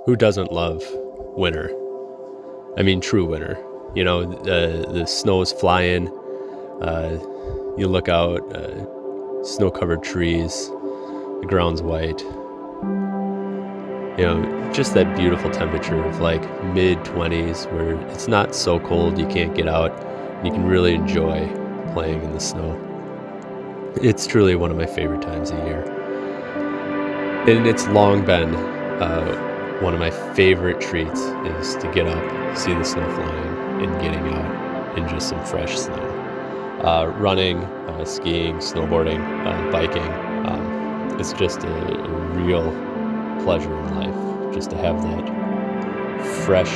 Who doesn't love winter? I mean, true winter. You know, the snow is flying. You look out, snow-covered trees. The ground's white. You know, just that beautiful temperature of like mid-20s where it's not so cold you can't get out. And you can really enjoy playing in the snow. It's truly one of my favorite times of year. And it's long been one of my favorite treats is to get up, see the snow flying, and getting out in just some fresh snow. Running, skiing, snowboarding, biking. It's just a real pleasure in life just to have that fresh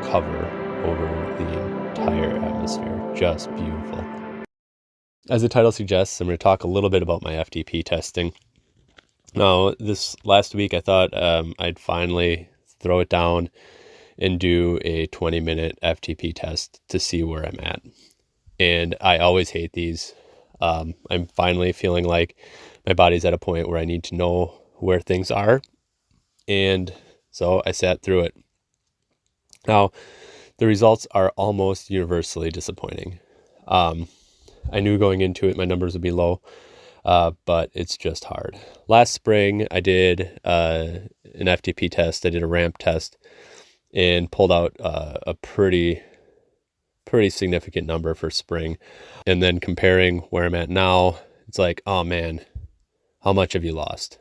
cover over the entire atmosphere. Just beautiful. As the title suggests, I'm going to talk a little bit about my FTP testing. Now, this last week I thought I'd finally throw it down and do a 20-minute FTP test to see where I'm at. And I always hate these. I'm finally feeling like my body's at a point where I need to know where things are. And so I sat through it. Now, the results are almost universally disappointing. I knew going into it my numbers would be low, but it's just hard. Last spring, I did an FTP test. I did a ramp test and pulled out a pretty significant number for spring. And then comparing where I'm at now, it's like, oh man, how much have you lost?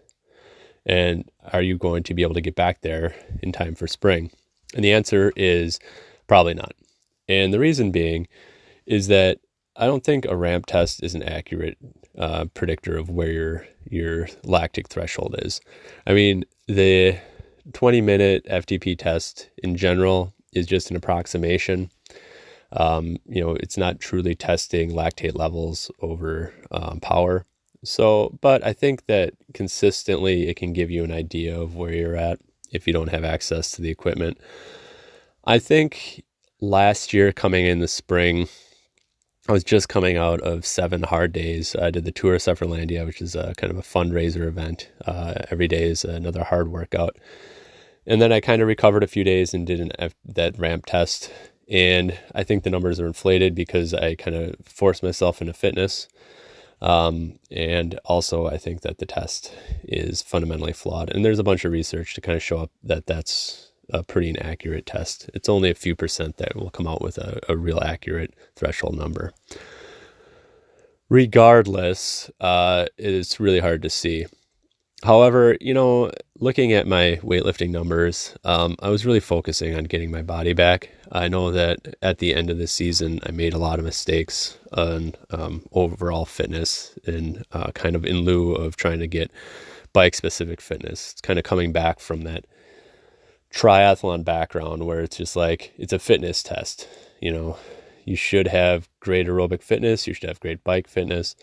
And are you going to be able to get back there in time for spring? And the answer is probably not. And the reason being is that I don't think a ramp test is an accurate predictor of where your lactic threshold is. I mean, the 20-minute FTP test in general is just an approximation. It's not truly testing lactate levels over power. So, but I think that consistently it can give you an idea of where you're at if you don't have access to the equipment. I think last year coming in the spring, I was just coming out of 7 hard days. I did the Tour of Sufferlandia, which is a kind of a fundraiser event. Every day is another hard workout. And then I kind of recovered a few days and did that ramp test. And I think the numbers are inflated because I kind of forced myself into fitness. And also I think that the test is fundamentally flawed. And there's a bunch of research to kind of show up that that's a pretty inaccurate test. It's only a few percent that will come out with a real accurate threshold number. Regardless, it's really hard to see. However, looking at my weightlifting numbers, I was really focusing on getting my body back. I know that at the end of the season, I made a lot of mistakes on overall fitness and kind of in lieu of trying to get bike-specific fitness. It's kind of coming back from that triathlon background where it's just like, it's a fitness test. You should have great aerobic fitness. You should have great bike fitness.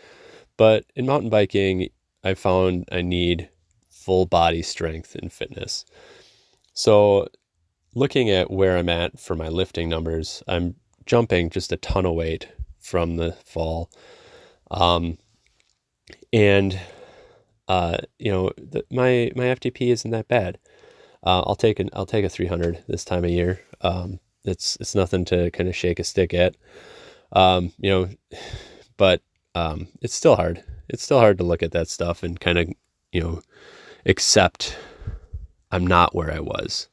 But in mountain biking, I found I need full body strength and fitness. So looking at where I'm at for my lifting numbers, I'm jumping just a ton of weight from the fall. My FTP isn't that bad. I'll take a 300 this time of year. It's nothing to kind of shake a stick at. But it's still hard. It's still hard to look at that stuff and kind of, accept I'm not where I was.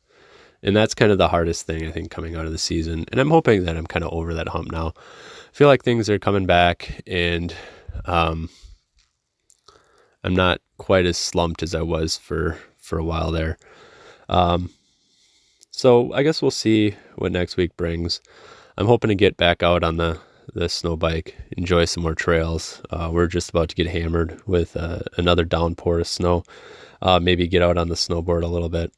And that's kind of the hardest thing, I think, coming out of the season. And I'm hoping that I'm kind of over that hump now. I feel like things are coming back and I'm not quite as slumped as I was for a while there. So I guess we'll see what next week brings. I'm hoping to get back out on the snow bike, enjoy some more trails. We're just about to get hammered with another downpour of snow. Maybe get out on the snowboard a little bit.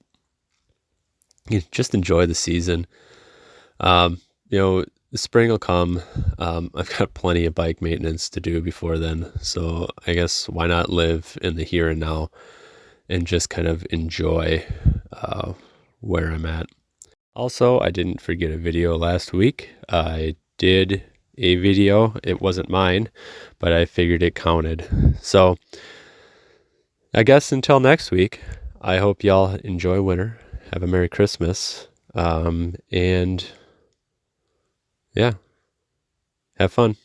Just enjoy the season. The spring will come. I've got plenty of bike maintenance to do before then. So I guess why not live in the here and now and just kind of enjoy where I'm at. Also, I didn't forget a video last week. I did a video. It wasn't mine, but I figured it counted. So I guess until next week, I hope y'all enjoy winter, have a Merry Christmas. And yeah, have fun.